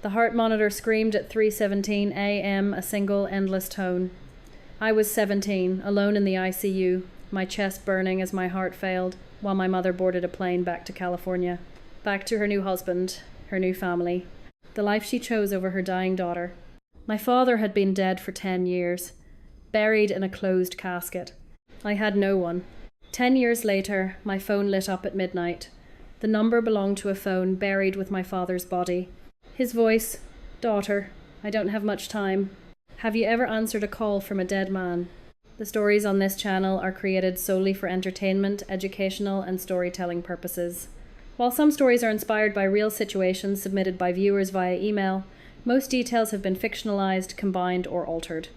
The heart monitor screamed at 3:17 a.m. a single, endless tone. I was 17, alone in the ICU, my chest burning as my heart failed, while my mother boarded a plane back to California. Back to her new husband, her new family, the life she chose over her dying daughter. My father had been dead for 10 years, buried in a closed casket. I had no one. 10 years later, my phone lit up at midnight. The number belonged to a phone buried with my father's body. His voice, "Daughter, I don't have much time. Have you ever answered a call from a dead man?" The stories on this channel are created solely for entertainment, educational, and storytelling purposes. While some stories are inspired by real situations submitted by viewers via email, most details have been fictionalized, combined, or altered.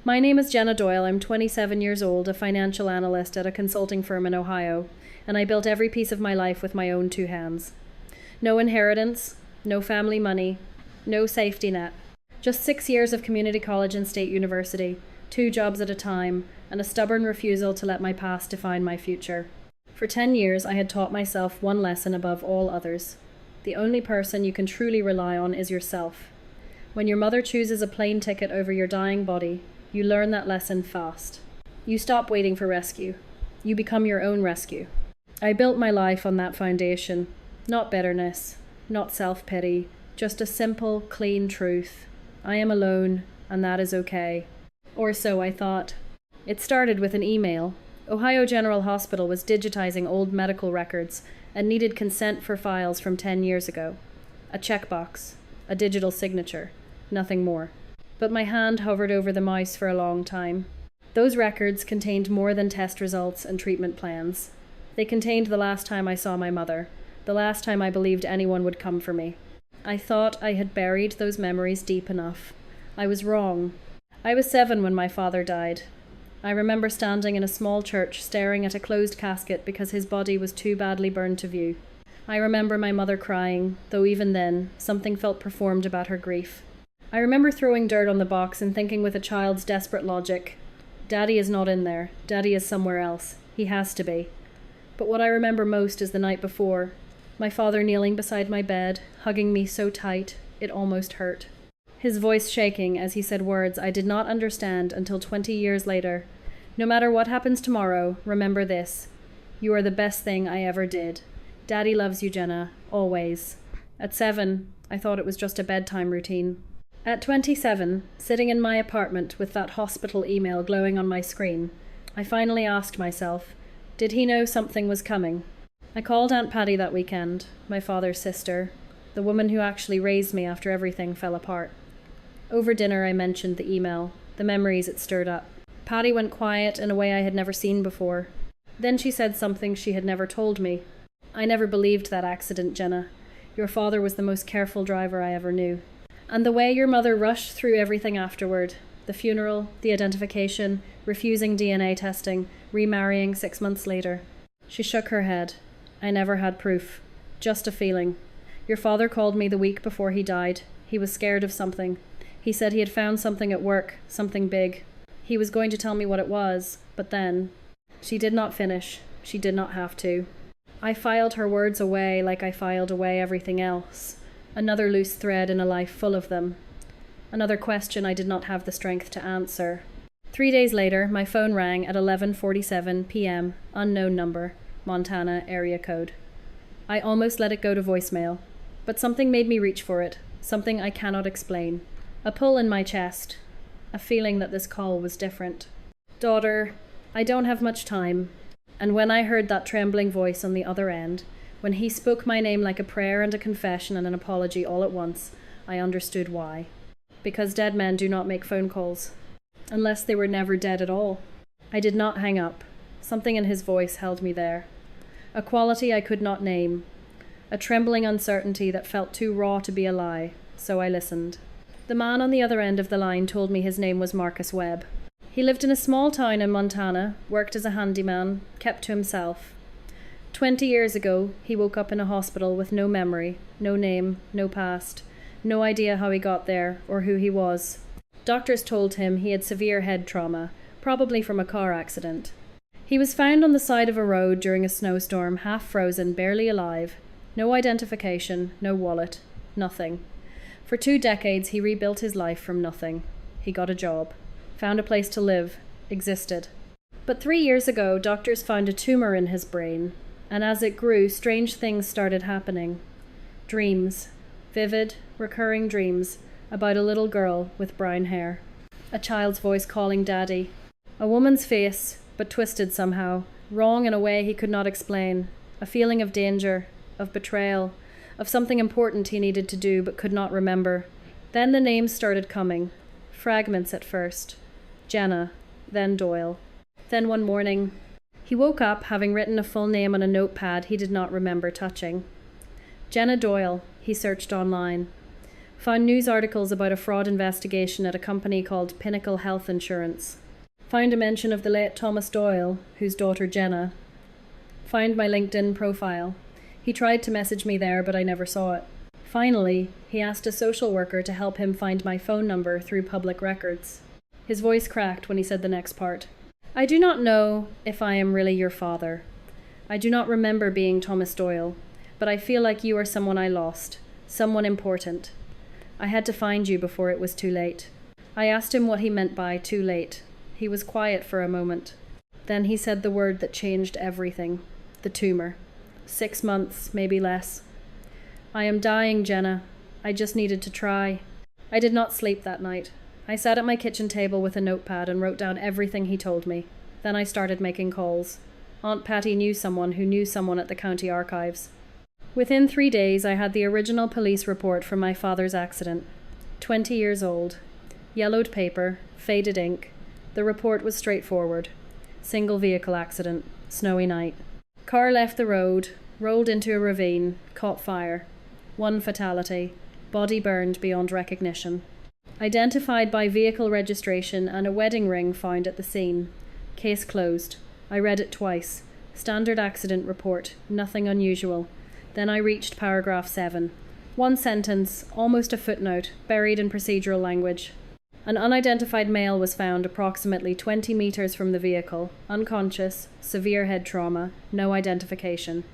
My name is Jenna Doyle. I'm 27 years old, a financial analyst at a consulting firm in Ohio, and I built every piece of my life with my own two hands. No inheritance, no family money, no safety net. Just 6 years of community college and state university, 2 jobs at a time, and a stubborn refusal to let my past define my future. For 10 years, I had taught myself one lesson above all others. The only person you can truly rely on is yourself. When your mother chooses a plane ticket over your dying body, you learn that lesson fast. You stop waiting for rescue. You become your own rescue. I built my life on that foundation. Not bitterness, not self-pity, just a simple, clean truth. I am alone, and that is okay. Or so I thought. It started with an email. Ohio General Hospital was digitizing old medical records and needed consent for files from 10 years ago. A checkbox, a digital signature, nothing more. But my hand hovered over the mouse for a long time. Those records contained more than test results and treatment plans. They contained the last time I saw my mother, the last time I believed anyone would come for me. I thought I had buried those memories deep enough. I was wrong. I was 7 when my father died. I remember standing in a small church staring at a closed casket because his body was too badly burned to view. I remember my mother crying, though even then, something felt performed about her grief. I remember throwing dirt on the box and thinking with a child's desperate logic, "Daddy is not in there. Daddy is somewhere else. He has to be." But what I remember most is the night before, my father kneeling beside my bed, hugging me so tight, it almost hurt. His voice shaking as he said words I did not understand until 20 years later. "No matter what happens tomorrow, remember this. You are the best thing I ever did. Daddy loves you, Jenna, always." At 7, I thought it was just a bedtime routine. At 27, sitting in my apartment with that hospital email glowing on my screen, I finally asked myself, did he know something was coming? I called Aunt Patty that weekend, my father's sister, the woman who actually raised me after everything fell apart. Over dinner I mentioned the email, the memories it stirred up. Patty went quiet in a way I had never seen before. Then she said something she had never told me. "I never believed that accident, Jenna. Your father was the most careful driver I ever knew. And the way your mother rushed through everything afterward, the funeral, the identification, refusing DNA testing, remarrying 6 months later." She shook her head. "I never had proof. Just a feeling. Your father called me the week before he died. He was scared of something. He said he had found something at work, something big. He was going to tell me what it was, but then..." She did not finish. She did not have to. I filed her words away like I filed away everything else. Another loose thread in a life full of them. Another question I did not have the strength to answer. 3 days later, my phone rang at 11:47 p.m., unknown number, Montana area code. I almost let it go to voicemail, but something made me reach for it, something I cannot explain. A pull in my chest, a feeling that this call was different. "Daughter, I don't have much time." And when I heard that trembling voice on the other end, when he spoke my name like a prayer and a confession and an apology all at once, I understood why. Because dead men do not make phone calls. Unless they were never dead at all. I did not hang up. Something in his voice held me there. A quality I could not name. A trembling uncertainty that felt too raw to be a lie. So I listened. The man on the other end of the line told me his name was Marcus Webb. He lived in a small town in Montana, worked as a handyman, kept to himself. 20 years ago, he woke up in a hospital with no memory, no name, no past, no idea how he got there or who he was. Doctors told him he had severe head trauma, probably from a car accident. He was found on the side of a road during a snowstorm, half frozen, barely alive. No identification, no wallet, nothing. For 2 decades, he rebuilt his life from nothing. He got a job, found a place to live, existed. But 3 years ago, doctors found a tumor in his brain, and as it grew, strange things started happening. Dreams, vivid, recurring dreams about a little girl with brown hair. A child's voice calling Daddy. A woman's face, but twisted somehow, wrong in a way he could not explain. A feeling of danger, of betrayal, of something important he needed to do but could not remember. Then the names started coming. Fragments at first. Jenna, then Doyle. Then one morning, he woke up having written a full name on a notepad he did not remember touching. Jenna Doyle, he searched online. Found news articles about a fraud investigation at a company called Pinnacle Health Insurance. Found a mention of the late Thomas Doyle, whose daughter Jenna. Found my LinkedIn profile. He tried to message me there, but I never saw it. Finally, he asked a social worker to help him find my phone number through public records. His voice cracked when he said the next part. I do not know if I am really your father. I do not remember being Thomas Doyle, but I feel like you are someone I lost, someone important. I had to find you before it was too late. I asked him what he meant by too late. He was quiet for a moment. Then he said the word that changed everything. The tumor. 6 months, maybe less. I am dying, Jenna. I just needed to try. I did not sleep that night. I sat at my kitchen table with a notepad and wrote down everything he told me. Then I started making calls. Aunt Patty knew someone who knew someone at the county archives. Within 3 days, I had the original police report from my father's accident. 20 years old. Yellowed paper, faded ink. The report was straightforward. Single vehicle accident. Snowy night. Car left the road, rolled into a ravine, caught fire. 1 fatality. Body burned beyond recognition. Identified by vehicle registration and a wedding ring found at the scene. Case closed. I read it twice. Standard accident report. Nothing unusual. Then I reached paragraph 7. 1 sentence, almost a footnote, buried in procedural language. An unidentified male was found approximately 20 meters from the vehicle, unconscious, severe head trauma, no identification.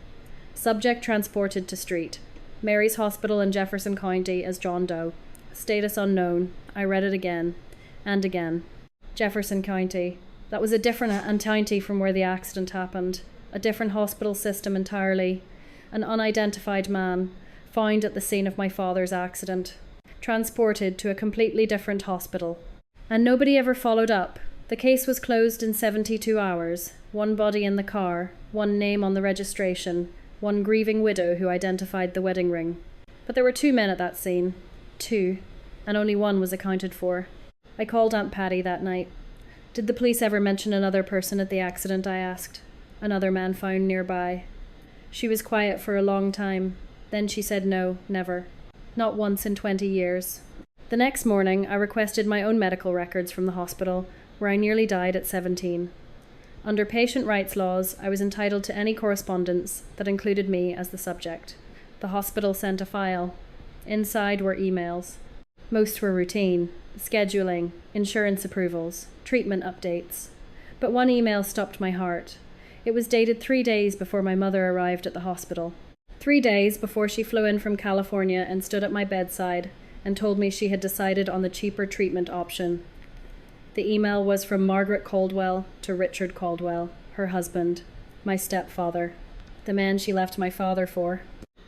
Subject transported to street. Mary's Hospital in Jefferson County as John Doe. Status unknown. I read it again. And again. Jefferson County. That was a different county from where the accident happened. A different hospital system entirely. An unidentified man. Found at the scene of my father's accident. Transported to a completely different hospital. And nobody ever followed up. The case was closed in 72 hours. 1 body in the car. 1 name on the registration. 1 grieving widow who identified the wedding ring. But there were 2 men at that scene. 2, and only 1 was accounted for. I called Aunt Patty that night. Did the police ever mention another person at the accident, I asked. Another man found nearby. She was quiet for a long time. Then she said no, never. Not once in 20 years. The next morning, I requested my own medical records from the hospital, where I nearly died at 17. Under patient rights laws, I was entitled to any correspondence that included me as the subject. The hospital sent a file. Inside were emails. Most were routine, scheduling, insurance approvals, treatment updates. But 1 email stopped my heart. It was dated 3 days before my mother arrived at the hospital. 3 days before she flew in from California and stood at my bedside and told me she had decided on the cheaper treatment option. The email was from Margaret Caldwell to Richard Caldwell, her husband, my stepfather, the man she left my father for.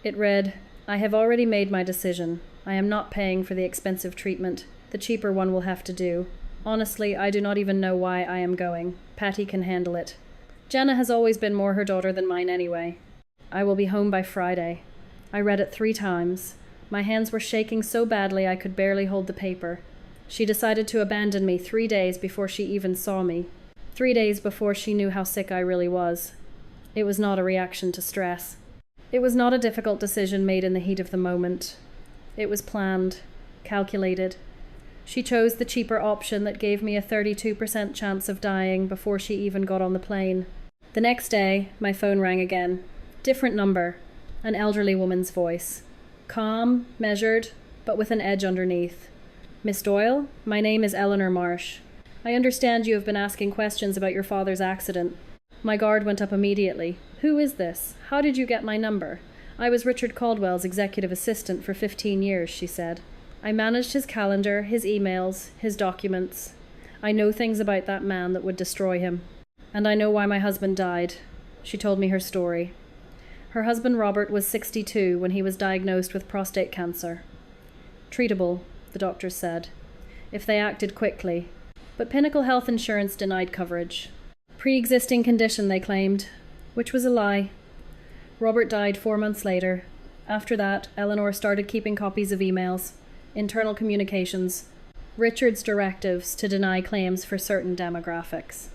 It read, I have already made my decision. I am not paying for the expensive treatment. The cheaper one will have to do. Honestly, I do not even know why I am going. Patty can handle it. Jenna has always been more her daughter than mine anyway. I will be home by Friday. I read it 3 times. My hands were shaking so badly I could barely hold the paper. She decided to abandon me 3 days before she even saw me. 3 days before she knew how sick I really was. It was not a reaction to stress. It was not a difficult decision made in the heat of the moment. It was planned, calculated. She chose the cheaper option that gave me a 32% chance of dying before she even got on the plane. The next day, my phone rang again. Different number. An elderly woman's voice. Calm, measured, but with an edge underneath. Miss Doyle, my name is Eleanor Marsh. I understand you have been asking questions about your father's accident. My guard went up immediately. Who is this? How did you get my number? I was Richard Caldwell's executive assistant for 15 years, she said. I managed his calendar, his emails, his documents. I know things about that man that would destroy him. And I know why my husband died. She told me her story. Her husband Robert was 62 when he was diagnosed with prostate cancer. Treatable, the doctors said, if they acted quickly. But Pinnacle Health Insurance denied coverage. Pre-existing condition, they claimed, which was a lie. Robert died 4 months later. After that, Eleanor started keeping copies of emails, internal communications, Richard's directives to deny claims for certain demographics,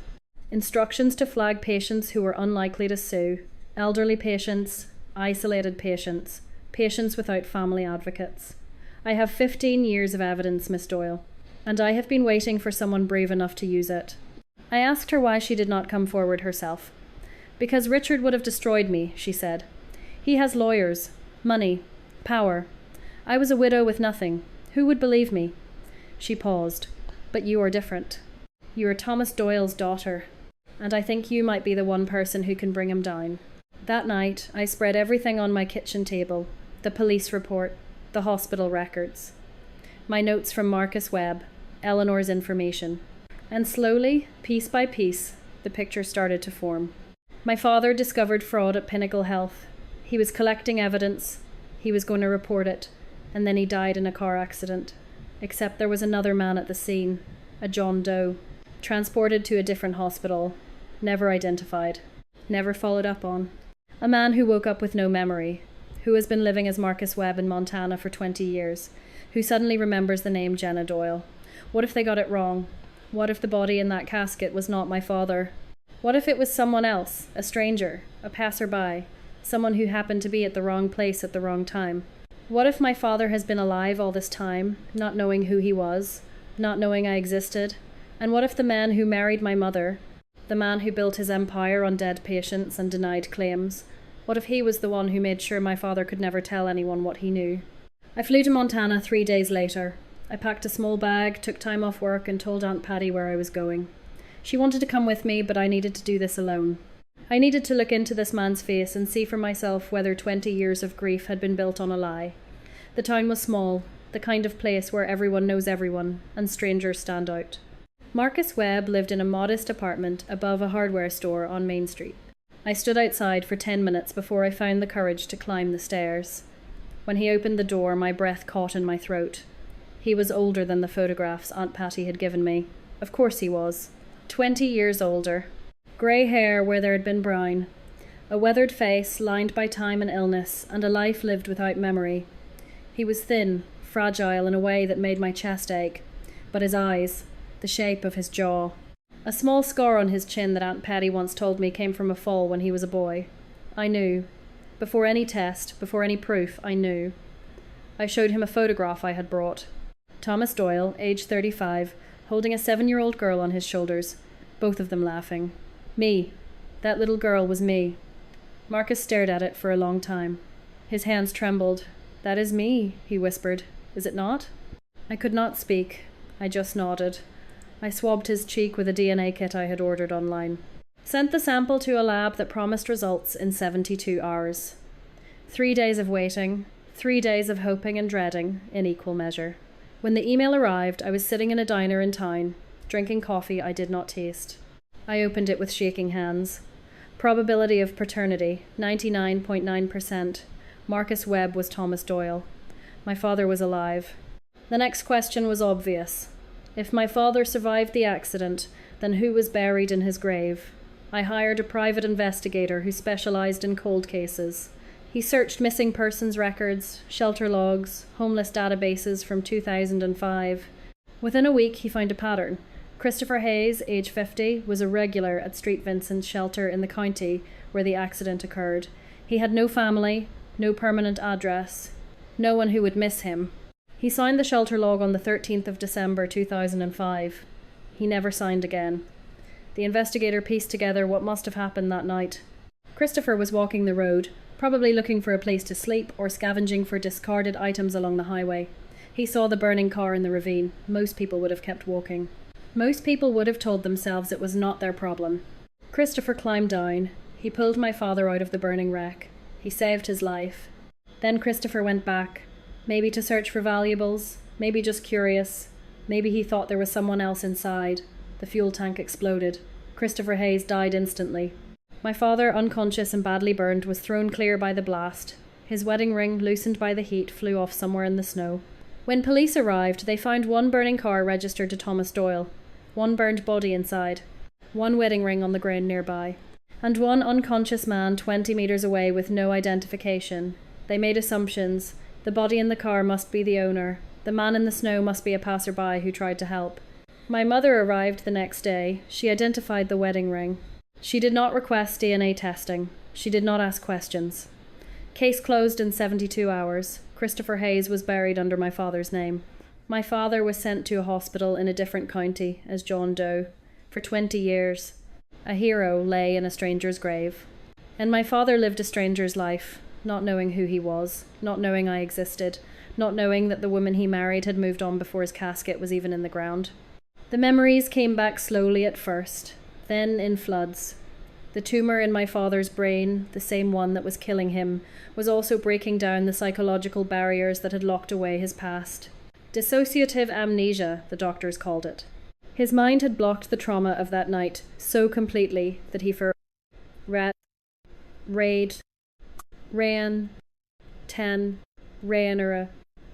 instructions to flag patients who were unlikely to sue, elderly patients, isolated patients, patients without family advocates. I have 15 years of evidence, Miss Doyle, and I have been waiting for someone brave enough to use it. I asked her why she did not come forward herself. Because Richard would have destroyed me, she said. He has lawyers, money, power. I was a widow with nothing. Who would believe me? She paused. But you are different. You are Thomas Doyle's daughter, and I think you might be the one person who can bring him down. That night, I spread everything on my kitchen table, the police report, the hospital records, my notes from Marcus Webb, Eleanor's information. And slowly, piece by piece, the picture started to form. My father discovered fraud at Pinnacle Health. He was collecting evidence. He was going to report it. And then he died in a car accident. Except there was another man at the scene, a John Doe, transported to a different hospital, never identified, never followed up on. A man who woke up with no memory, who has been living as Marcus Webb in Montana for 20 years, who suddenly remembers the name Jenna Doyle. What if they got it wrong? What if the body in that casket was not my father? What if it was someone else, a stranger, a passerby, someone who happened to be at the wrong place at the wrong time? What if my father has been alive all this time, not knowing who he was, not knowing I existed? And what if the man who married my mother, the man who built his empire on dead patients and denied claims, what if he was the one who made sure my father could never tell anyone what he knew? I flew to Montana 3 days later. I packed a small bag, took time off work, and told Aunt Patty where I was going. She wanted to come with me, but I needed to do this alone. I needed to look into this man's face and see for myself whether 20 years of grief had been built on a lie. The town was small, the kind of place where everyone knows everyone, and strangers stand out. Marcus Webb lived in a modest apartment above a hardware store on Main Street. I stood outside for 10 minutes before I found the courage to climb the stairs. When he opened the door, my breath caught in my throat. He was older than the photographs Aunt Patty had given me. Of course he was. 20 years older. Grey hair where there had been brown. A weathered face lined by time and illness, and a life lived without memory. He was thin, fragile in a way that made my chest ache. But his eyes, the shape of his jaw. A small scar on his chin that Aunt Patty once told me came from a fall when he was a boy. I knew. Before any test, before any proof, I knew. I showed him a photograph I had brought. Thomas Doyle, age 35, holding a 7-year-old girl on his shoulders, both of them laughing. Me. That little girl was me. Marcus stared at it for a long time. His hands trembled. "That is me," he whispered. "Is it not?" I could not speak. I just nodded. I swabbed his cheek with a DNA kit I had ordered online. Sent the sample to a lab that promised results in 72 hours. 3 days of waiting, 3 days of hoping and dreading, in equal measure. When the email arrived, I was sitting in a diner in town, drinking coffee I did not taste. I opened it with shaking hands. Probability of paternity, 99.9%. Marcus Webb was Thomas Doyle. My father was alive. The next question was obvious. If my father survived the accident, then who was buried in his grave? I hired a private investigator who specialised in cold cases. He searched missing persons records, shelter logs, homeless databases from 2005. Within a week, he found a pattern. Christopher Hayes, age 50, was a regular at Street Vincent's shelter in the county where the accident occurred. He had no family, no permanent address, no one who would miss him. He signed the shelter log on the 13th of December 2005. He never signed again. The investigator pieced together what must have happened that night. Christopher was walking the road, probably looking for a place to sleep or scavenging for discarded items along the highway. He saw the burning car in the ravine. Most people would have kept walking. Most people would have told themselves it was not their problem. Christopher climbed down. He pulled my father out of the burning wreck. He saved his life. Then Christopher went back, maybe to search for valuables, maybe just curious. Maybe he thought there was someone else inside. The fuel tank exploded. Christopher Hayes died instantly. My father, unconscious and badly burned, was thrown clear by the blast. His wedding ring, loosened by the heat, flew off somewhere in the snow. When police arrived, they found one burning car registered to Thomas Doyle, one burned body inside, one wedding ring on the ground nearby, and one unconscious man 20 metres away with no identification. They made assumptions. The body in the car must be the owner. The man in the snow must be a passerby who tried to help. My mother arrived the next day. She identified the wedding ring. She did not request DNA testing. She did not ask questions. Case closed in 72 hours. Christopher Hayes was buried under my father's name. My father was sent to a hospital in a different county as John Doe. For 20 years, a hero lay in a stranger's grave. And my father lived a stranger's life, not knowing who he was, not knowing I existed, not knowing that the woman he married had moved on before his casket was even in the ground. The memories came back slowly at first, then in floods. The tumour in my father's brain, the same one that was killing him, was also breaking down the psychological barriers that had locked away his past. Dissociative amnesia, the doctors called it. His mind had blocked the trauma of that night so completely that he ran 10, ranera,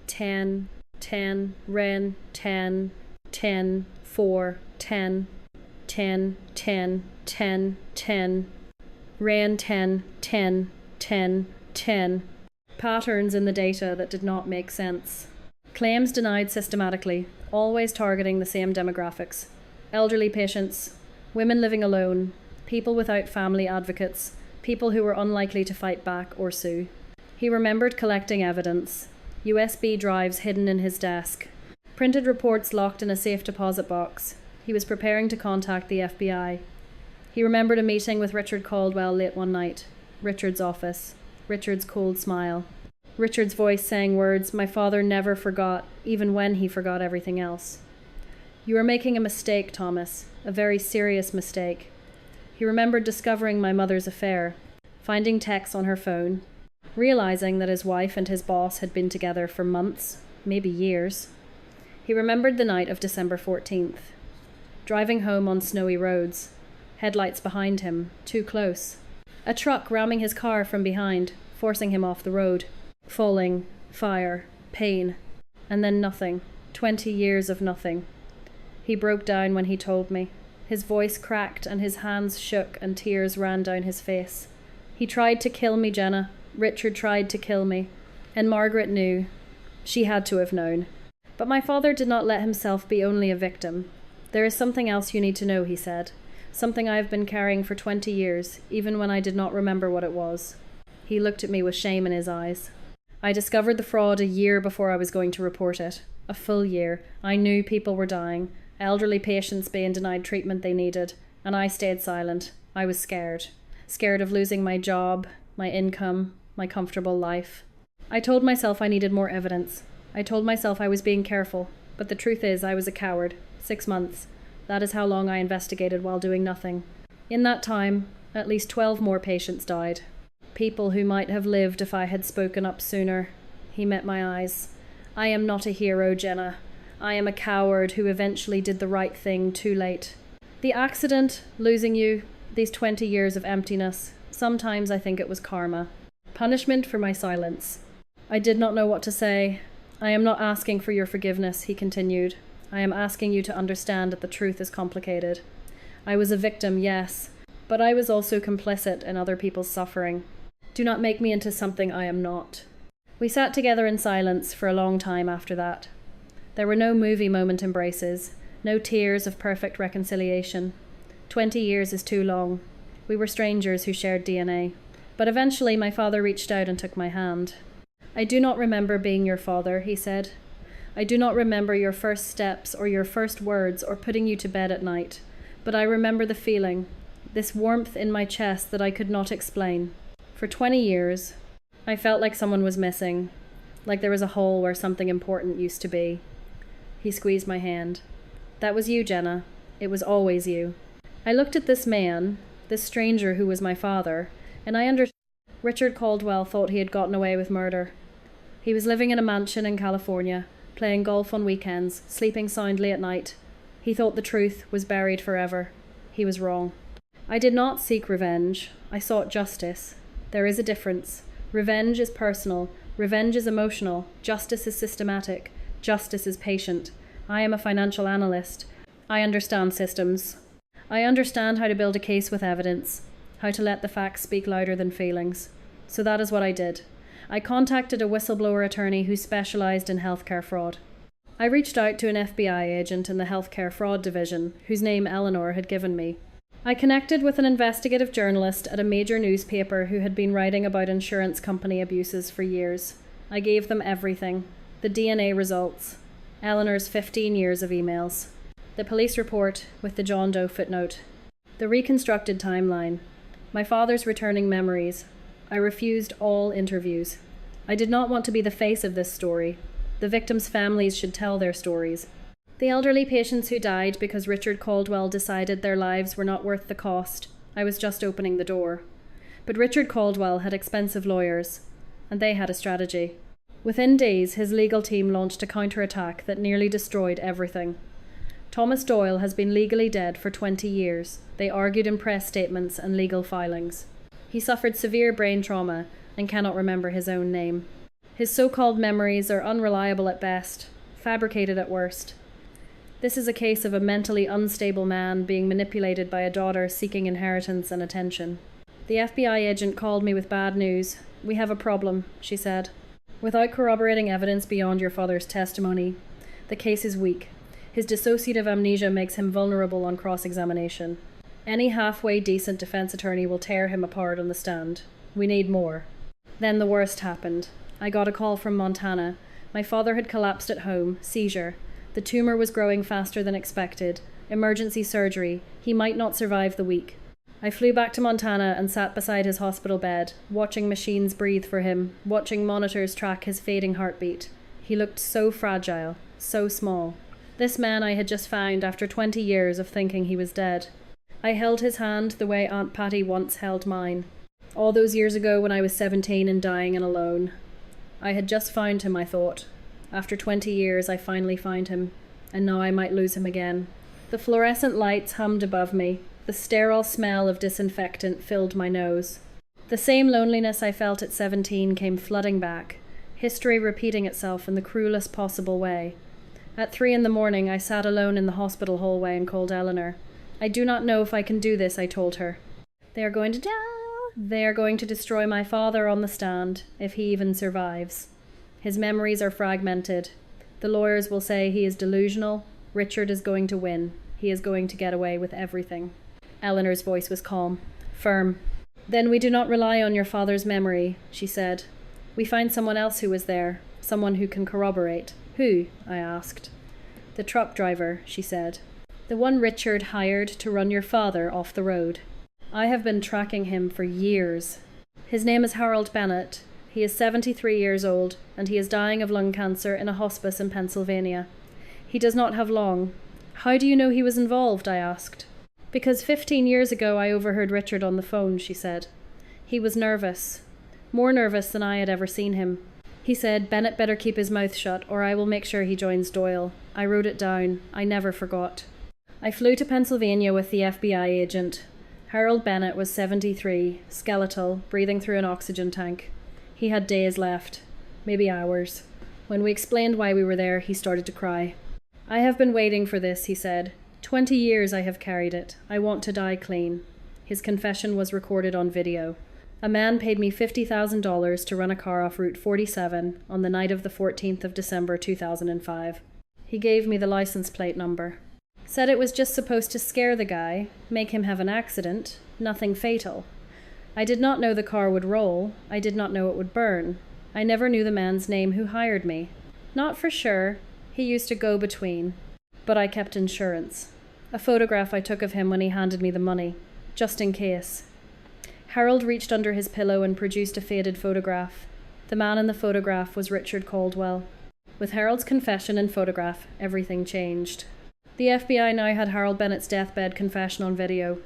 10, 10, ran, 10, 10, 4, 10, 10, 10, 10, 10, ran 10, 10, 10, 10. Patterns in the data that did not make sense. Claims denied systematically, always targeting the same demographics. Elderly patients, women living alone, people without family advocates, people who were unlikely to fight back or sue. He remembered collecting evidence. USB drives hidden in his desk. Printed reports locked in a safe deposit box. He was preparing to contact the FBI. He remembered a meeting with Richard Caldwell late one night. Richard's office. Richard's cold smile. Richard's voice saying words my father never forgot, even when he forgot everything else. You are making a mistake, Thomas. A very serious mistake. He remembered discovering my mother's affair, finding texts on her phone, realizing that his wife and his boss had been together for months, maybe years. He remembered the night of December 14th. Driving home on snowy roads. Headlights behind him, too close. A truck ramming his car from behind, forcing him off the road. Falling, fire, pain, and then nothing. 20 years of nothing. He broke down when he told me. His voice cracked and his hands shook and tears ran down his face. He tried to kill me, Jenna. Richard tried to kill me. And Margaret knew. She had to have known. But my father did not let himself be only a victim. There is something else you need to know, he said. Something I have been carrying for 20 years, even when I did not remember what it was. He looked at me with shame in his eyes. I discovered the fraud a year before I was going to report it. A full year. I knew people were dying, elderly patients being denied treatment they needed, and I stayed silent. I was scared. Scared of losing my job, my income, my comfortable life. I told myself I needed more evidence. I told myself I was being careful, but the truth is I was a coward. 6 months. That is how long I investigated while doing nothing. In that time, at least 12 more patients died. People who might have lived if I had spoken up sooner. He met my eyes. I am not a hero, Jenna. I am a coward who eventually did the right thing too late. The accident, losing you, these 20 years of emptiness, sometimes I think it was karma. Punishment for my silence. I did not know what to say. I am not asking for your forgiveness, he continued. I am asking you to understand that the truth is complicated. I was a victim, yes, but I was also complicit in other people's suffering. Do not make me into something I am not. We sat together in silence for a long time after that. There were no movie moment embraces, no tears of perfect reconciliation. 20 years is too long. We were strangers who shared DNA. But eventually my father reached out and took my hand. I do not remember being your father, he said. I do not remember your first steps or your first words or putting you to bed at night. But I remember the feeling, this warmth in my chest that I could not explain. For 20 years, I felt like someone was missing, like there was a hole where something important used to be. He squeezed my hand. That was you, Jenna. It was always you. I looked at this man, this stranger who was my father, and I understood. Richard Caldwell thought he had gotten away with murder. He was living in a mansion in California, playing golf on weekends, sleeping soundly at night. He thought the truth was buried forever. He was wrong. I did not seek revenge. I sought justice. There is a difference. Revenge is personal. Revenge is emotional. Justice is systematic. Justice is patient. I am a financial analyst. I understand systems. I understand how to build a case with evidence, how to let the facts speak louder than feelings. So that is what I did. I contacted a whistleblower attorney who specialised in healthcare fraud. I reached out to an FBI agent in the healthcare fraud division, whose name Eleanor had given me. I connected with an investigative journalist at a major newspaper who had been writing about insurance company abuses for years. I gave them everything. The DNA results. Eleanor's 15 years of emails. The police report with the John Doe footnote. The reconstructed timeline. My father's returning memories. I refused all interviews. I did not want to be the face of this story. The victims' families should tell their stories. The elderly patients who died because Richard Caldwell decided their lives were not worth the cost. I was just opening the door. But Richard Caldwell had expensive lawyers, and they had a strategy. Within days, his legal team launched a counterattack that nearly destroyed everything. Thomas Doyle has been legally dead for 20 years. They argued in press statements and legal filings. He suffered severe brain trauma and cannot remember his own name. His so-called memories are unreliable at best, fabricated at worst. This is a case of a mentally unstable man being manipulated by a daughter seeking inheritance and attention. The FBI agent called me with bad news. We have a problem, she said. Without corroborating evidence beyond your father's testimony, the case is weak. His dissociative amnesia makes him vulnerable on cross-examination. Any halfway decent defense attorney will tear him apart on the stand. We need more. Then the worst happened. I got a call from Montana. My father had collapsed at home, seizure. The tumor was growing faster than expected. Emergency surgery. He might not survive the week. I flew back to Montana and sat beside his hospital bed, watching machines breathe for him, watching monitors track his fading heartbeat. He looked so fragile, so small. This man I had just found after 20 years of thinking he was dead. I held his hand the way Aunt Patty once held mine. All those years ago when I was 17 and dying and alone. I had just found him, I thought. After 20 years I finally found him, and now I might lose him again. The fluorescent lights hummed above me. The sterile smell of disinfectant filled my nose. The same loneliness I felt at 17 came flooding back, history repeating itself in the cruelest possible way. At 3 a.m, I sat alone in the hospital hallway and called Eleanor. I do not know if I can do this, I told her. They are going to destroy my father on the stand, if he even survives. His memories are fragmented. The lawyers will say he is delusional. Richard is going to win. He is going to get away with everything. Eleanor's voice was calm, firm. Then we do not rely on your father's memory, she said. We find someone else who was there, someone who can corroborate. Who? I asked. The truck driver, she said. The one Richard hired to run your father off the road. I have been tracking him for years. His name is Harold Bennett. He is 73 years old, and he is dying of lung cancer in a hospice in Pennsylvania. He does not have long. How do you know he was involved? I asked. Because 15 years ago I overheard Richard on the phone, she said. He was nervous. More nervous than I had ever seen him. He said, Bennett better keep his mouth shut, or I will make sure he joins Doyle. I wrote it down. I never forgot. I flew to Pennsylvania with the FBI agent. Harold Bennett was 73, skeletal, breathing through an oxygen tank. He had days left, maybe hours. When we explained why we were there, he started to cry. I have been waiting for this, he said. 20 years I have carried it. I want to die clean. His confession was recorded on video. A man paid me $50,000 to run a car off Route 47 on the night of the 14th of December 2005. He gave me the license plate number. Said it was just supposed to scare the guy, make him have an accident, nothing fatal. I did not know the car would roll. I did not know it would burn. I never knew the man's name who hired me. Not for sure. He used to go between. But I kept insurance. A photograph I took of him when he handed me the money, just in case. Harold reached under his pillow and produced a faded photograph. The man in the photograph was Richard Caldwell. With Harold's confession and photograph, everything changed. The FBI now had Harold Bennett's deathbed confession on video.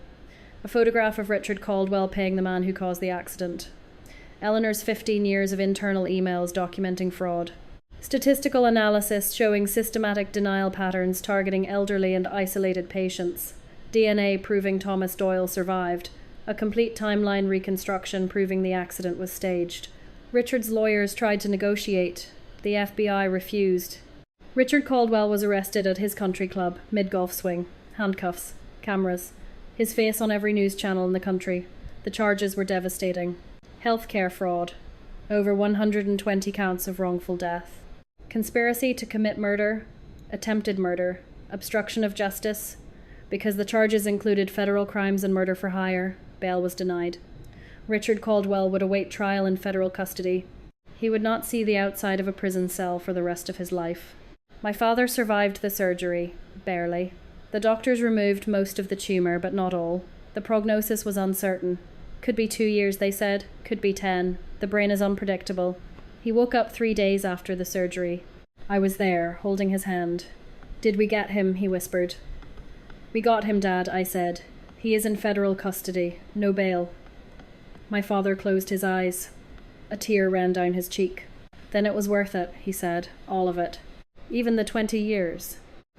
A photograph of Richard Caldwell paying the man who caused the accident. Eleanor's 15 years of internal emails documenting fraud. Statistical analysis showing systematic denial patterns targeting elderly and isolated patients. DNA proving Thomas Doyle survived. A complete timeline reconstruction proving the accident was staged. Richard's lawyers tried to negotiate. The FBI refused. Richard Caldwell was arrested at his country club, mid-golf swing. Handcuffs. Cameras. His face on every news channel in the country. The charges were devastating. Healthcare fraud. Over 120 counts of wrongful death. Conspiracy to commit murder. Attempted murder. Obstruction of justice. Because the charges included federal crimes and murder for hire, bail was denied. Richard Caldwell would await trial in federal custody. He would not see the outside of a prison cell for the rest of his life. My father survived the surgery, barely. The doctors removed most of the tumour, but not all. The prognosis was uncertain. Could be 2 years, they said. Could be 10. The brain is unpredictable. He woke up 3 days after the surgery. I was there, holding his hand. Did we get him? He whispered. We got him, Dad, I said. He is in federal custody. No bail. My father closed his eyes. A tear ran down his cheek. Then it was worth it, he said. All of it. Even the 20 years.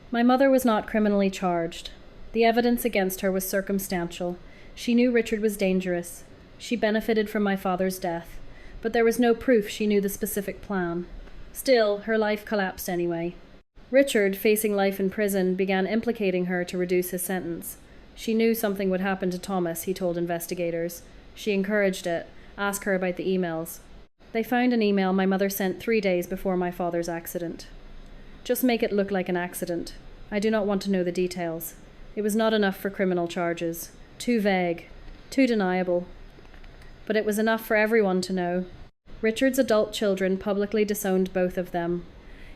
My mother was not criminally charged. The evidence against her was circumstantial. She knew Richard was dangerous. She benefited from my father's death. But there was no proof she knew the specific plan. Still, her life collapsed anyway. Richard, facing life in prison, began implicating her to reduce his sentence. She knew something would happen to Thomas, he told investigators. She encouraged it, asked her about the emails. They found an email my mother sent 3 days before my father's accident. Just make it look like an accident. I do not want to know the details. It was not enough for criminal charges. Too vague. Too deniable. But it was enough for everyone to know. Richard's adult children publicly disowned both of them.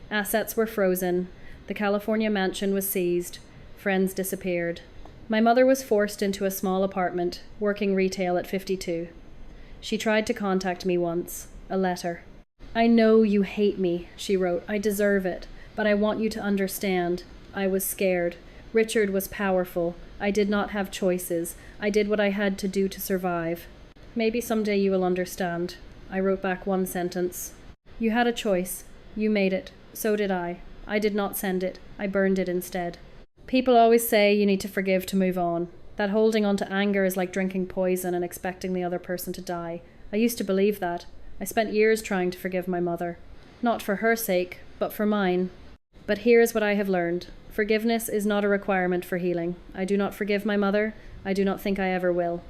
Assets were frozen. The California mansion was seized. Friends disappeared. My mother was forced into a small apartment, working retail at 52. She tried to contact me once. A letter. I know you hate me, she wrote. I deserve it. But I want you to understand. I was scared. Richard was powerful. I did not have choices. I did what I had to do to survive. Maybe someday you will understand. I wrote back one sentence. You had a choice. You made it. So did I. I did not send it. I burned it instead. People always say you need to forgive to move on. That holding on to anger is like drinking poison and expecting the other person to die. I used to believe that. I spent years trying to forgive my mother. Not for her sake, but for mine. But here is what I have learned. Forgiveness is not a requirement for healing. I do not forgive my mother. I do not think I ever will.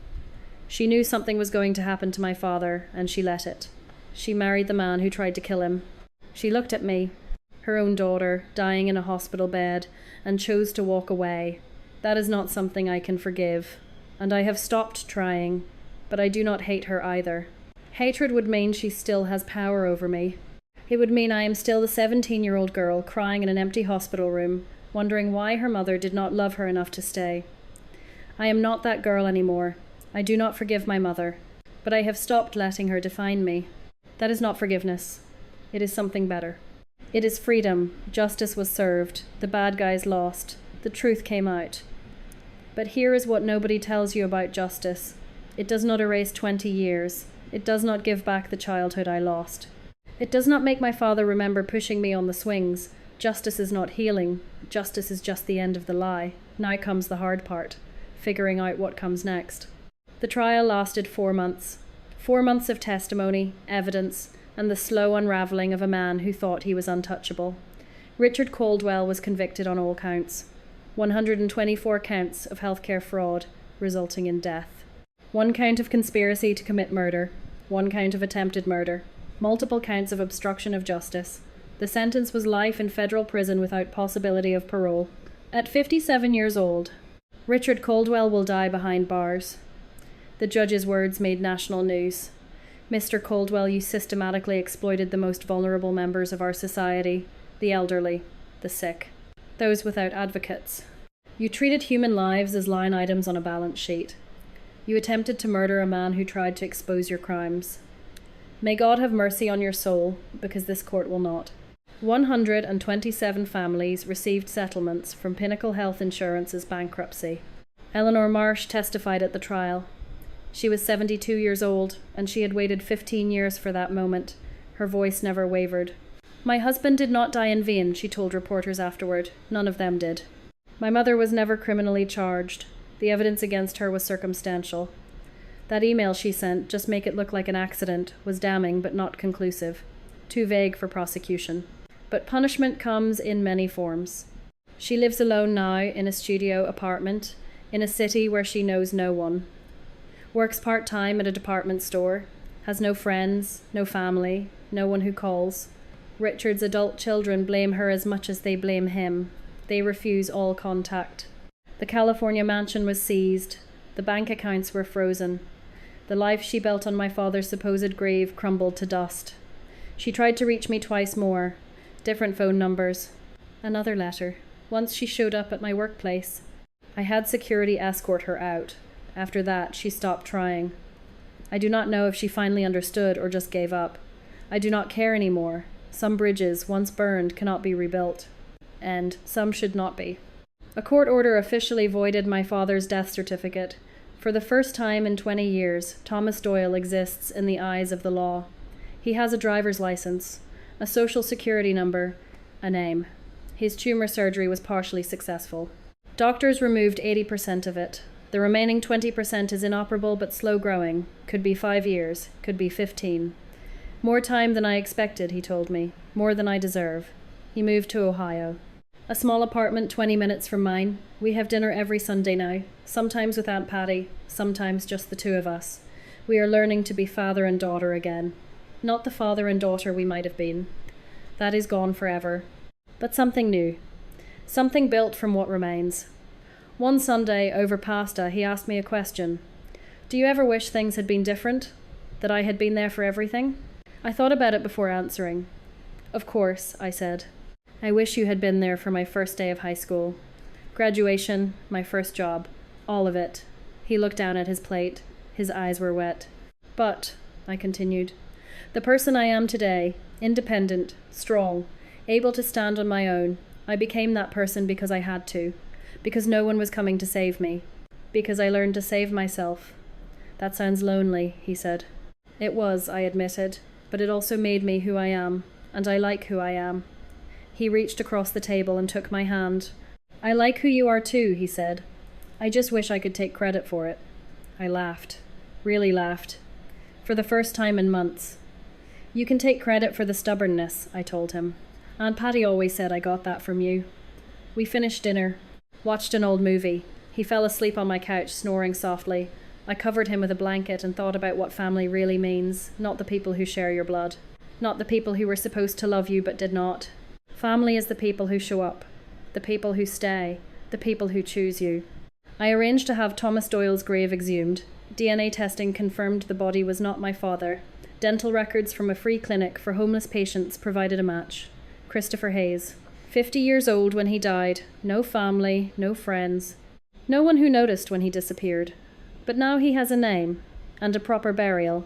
She knew something was going to happen to my father, and she let it. She married the man who tried to kill him. She looked at me, her own daughter, dying in a hospital bed, and chose to walk away. That is not something I can forgive. And I have stopped trying, but I do not hate her either. Hatred would mean she still has power over me. It would mean I am still the 17-year-old girl crying in an empty hospital room, wondering why her mother did not love her enough to stay. I am not that girl anymore. I do not forgive my mother, but I have stopped letting her define me. That is not forgiveness. It is something better. It is freedom. Justice was served. The bad guys lost. The truth came out. But here is what nobody tells you about justice. It does not erase 20 years. It does not give back the childhood I lost. It does not make my father remember pushing me on the swings. Justice is not healing. Justice is just the end of the lie. Now comes the hard part, figuring out what comes next. The trial lasted 4 months. 4 months of testimony, evidence, and the slow unravelling of a man who thought he was untouchable. Richard Caldwell was convicted on all counts. 124 counts of healthcare fraud, resulting in death. 1 count of conspiracy to commit murder. 1 count of attempted murder. Multiple counts of obstruction of justice. The sentence was life in federal prison without possibility of parole. At 57 years old, Richard Caldwell will die behind bars. The judge's words made national news. Mr. Caldwell, you systematically exploited the most vulnerable members of our society, the elderly, the sick, those without advocates. You treated human lives as line items on a balance sheet. You attempted to murder a man who tried to expose your crimes. May God have mercy on your soul, because this court will not. 127 families received settlements from Pinnacle Health Insurance's bankruptcy. Eleanor Marsh testified at the trial. She was 72 years old, and she had waited 15 years for that moment. Her voice never wavered. My husband did not die in vain, she told reporters afterward. None of them did. My mother was never criminally charged. The evidence against her was circumstantial. That email she sent, "Just make it look like an accident," was damning but not conclusive. Too vague for prosecution. But punishment comes in many forms. She lives alone now in a studio apartment in a city where she knows no one. Works part-time at a department store. Has no friends, no family, no one who calls. Richard's adult children blame her as much as they blame him. They refuse all contact. The California mansion was seized. The bank accounts were frozen. The life she built on my father's supposed grave crumbled to dust. She tried to reach me twice more. Different phone numbers. Another letter. Once she showed up at my workplace. I had security escort her out. After that, she stopped trying. I do not know if she finally understood or just gave up. I do not care anymore. Some bridges, once burned, cannot be rebuilt. And some should not be. A court order officially voided my father's death certificate. For the first time in 20 years, Thomas Doyle exists in the eyes of the law. He has a driver's license, a social security number, a name. His tumor surgery was partially successful. Doctors removed 80% of it. The remaining 20% is inoperable but slow growing. Could be 5 years, could be 15. More time than I expected, he told me. More than I deserve. He moved to Ohio. A small apartment 20 minutes from mine. We have dinner every Sunday now, sometimes with Aunt Patty, sometimes just the two of us. We are learning to be father and daughter again. Not the father and daughter we might have been. That is gone forever. But something new. Something built from what remains. One Sunday, over pasta, he asked me a question. Do you ever wish things had been different? That I had been there for everything? I thought about it before answering. Of course, I said. I wish you had been there for my first day of high school. Graduation, my first job. All of it. He looked down at his plate. His eyes were wet. But, I continued, the person I am today, independent, strong, able to stand on my own, I became that person because I had to. Because no one was coming to save me. Because I learned to save myself. That sounds lonely, he said. It was, I admitted, but it also made me who I am, and I like who I am. He reached across the table and took my hand. I like who you are too, he said. I just wish I could take credit for it. I laughed. Really laughed. For the first time in months. You can take credit for the stubbornness, I told him. Aunt Patty always said I got that from you. We finished dinner. Watched an old movie. He fell asleep on my couch, snoring softly. I covered him with a blanket and thought about what family really means, not the people who share your blood. Not the people who were supposed to love you but did not. Family is the people who show up, the people who stay, the people who choose you. I arranged to have Thomas Doyle's grave exhumed. DNA testing confirmed the body was not my father. Dental records from a free clinic for homeless patients provided a match. Christopher Hayes. 50 years old when he died. No family, no friends. No one who noticed when he disappeared. But now he has a name, and a proper burial.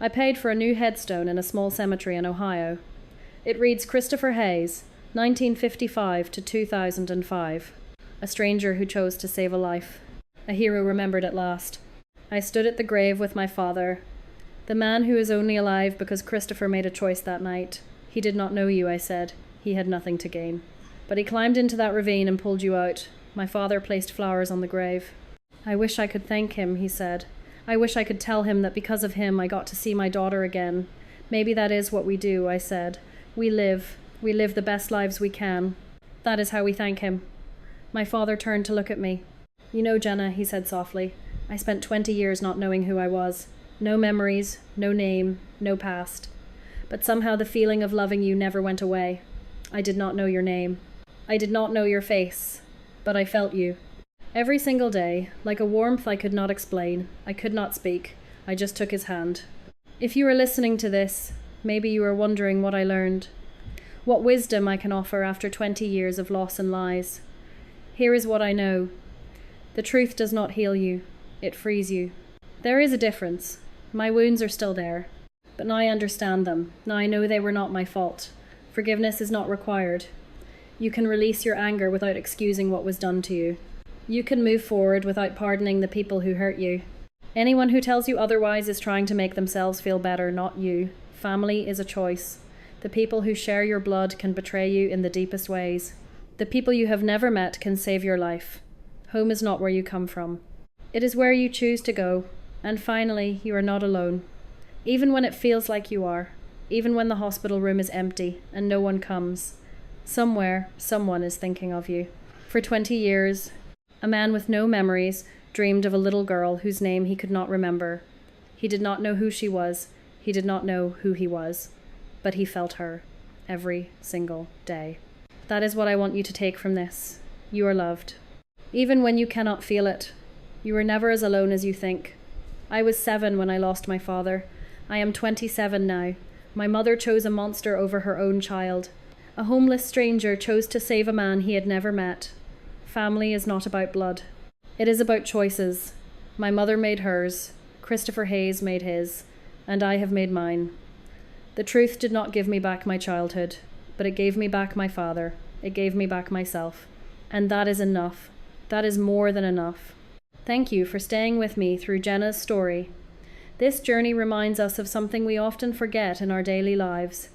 I paid for a new headstone in a small cemetery in Ohio. It reads Christopher Hayes, 1955 to 2005. A stranger who chose to save a life. A hero remembered at last. I stood at the grave with my father. The man who is only alive because Christopher made a choice that night. He did not know you, I said. He had nothing to gain. But he climbed into that ravine and pulled you out. My father placed flowers on the grave. I wish I could thank him, he said. I wish I could tell him that because of him I got to see my daughter again. Maybe that is what we do, I said. We live the best lives we can. That is how we thank him. My father turned to look at me. You know, Jenna, he said softly, I spent 20 years not knowing who I was. No memories, no name, no past. But somehow the feeling of loving you never went away. I did not know your name. I did not know your face. But I felt you. Every single day, like a warmth I could not explain. I could not speak. I just took his hand. If you are listening to this, maybe you are wondering what I learned. What wisdom I can offer after 20 years of loss and lies. Here is what I know. The truth does not heal you. It frees you. There is a difference. My wounds are still there. But now I understand them. Now I know they were not my fault. Forgiveness is not required. You can release your anger without excusing what was done to you. You can move forward without pardoning the people who hurt you. Anyone who tells you otherwise is trying to make themselves feel better, not you. Family is a choice. The people who share your blood can betray you in the deepest ways. The people you have never met can save your life. Home is not where you come from. It is where you choose to go. And finally, you are not alone. Even when it feels like you are. Even when the hospital room is empty and no one comes. Somewhere, someone is thinking of you. For 20 years, a man with no memories dreamed of a little girl whose name he could not remember. He did not know who she was. He did not know who he was. But he felt her every single day. That is what I want you to take from this. You are loved. Even when you cannot feel it, you are never as alone as you think. I was 7 when I lost my father. I am 27 now. My mother chose a monster over her own child. A homeless stranger chose to save a man he had never met. Family is not about blood. It is about choices. My mother made hers. Christopher Hayes made his. And I have made mine. The truth did not give me back my childhood, but it gave me back my father. It gave me back myself. And that is enough. That is more than enough. Thank you for staying with me through Jenna's story. This journey reminds us of something we often forget in our daily lives.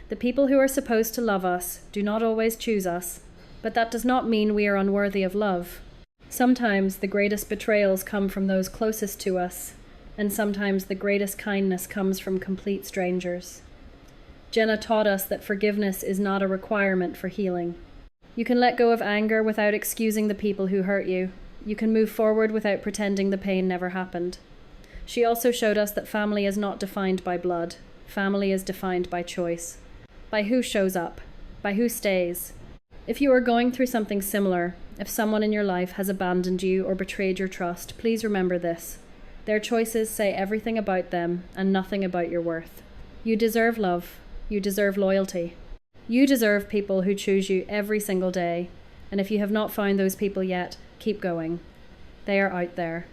The people who are supposed to love us do not always choose us, but that does not mean we are unworthy of love. Sometimes the greatest betrayals come from those closest to us, and sometimes the greatest kindness comes from complete strangers. Jenna taught us that forgiveness is not a requirement for healing. You can let go of anger without excusing the people who hurt you. You can move forward without pretending the pain never happened. She also showed us that family is not defined by blood. Family is defined by choice. By who shows up. By who stays. If you are going through something similar, if someone in your life has abandoned you or betrayed your trust, please remember this. Their choices say everything about them and nothing about your worth. You deserve love. You deserve loyalty. You deserve people who choose you every single day. And if you have not found those people yet, keep going. They are out there.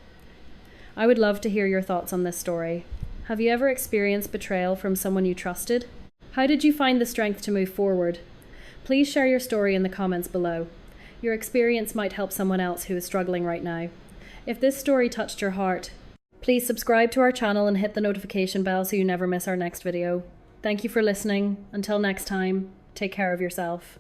I would love to hear your thoughts on this story. Have you ever experienced betrayal from someone you trusted? How did you find the strength to move forward? Please share your story in the comments below. Your experience might help someone else who is struggling right now. If this story touched your heart, please subscribe to our channel and hit the notification bell so you never miss our next video. Thank you for listening. Until next time, take care of yourself.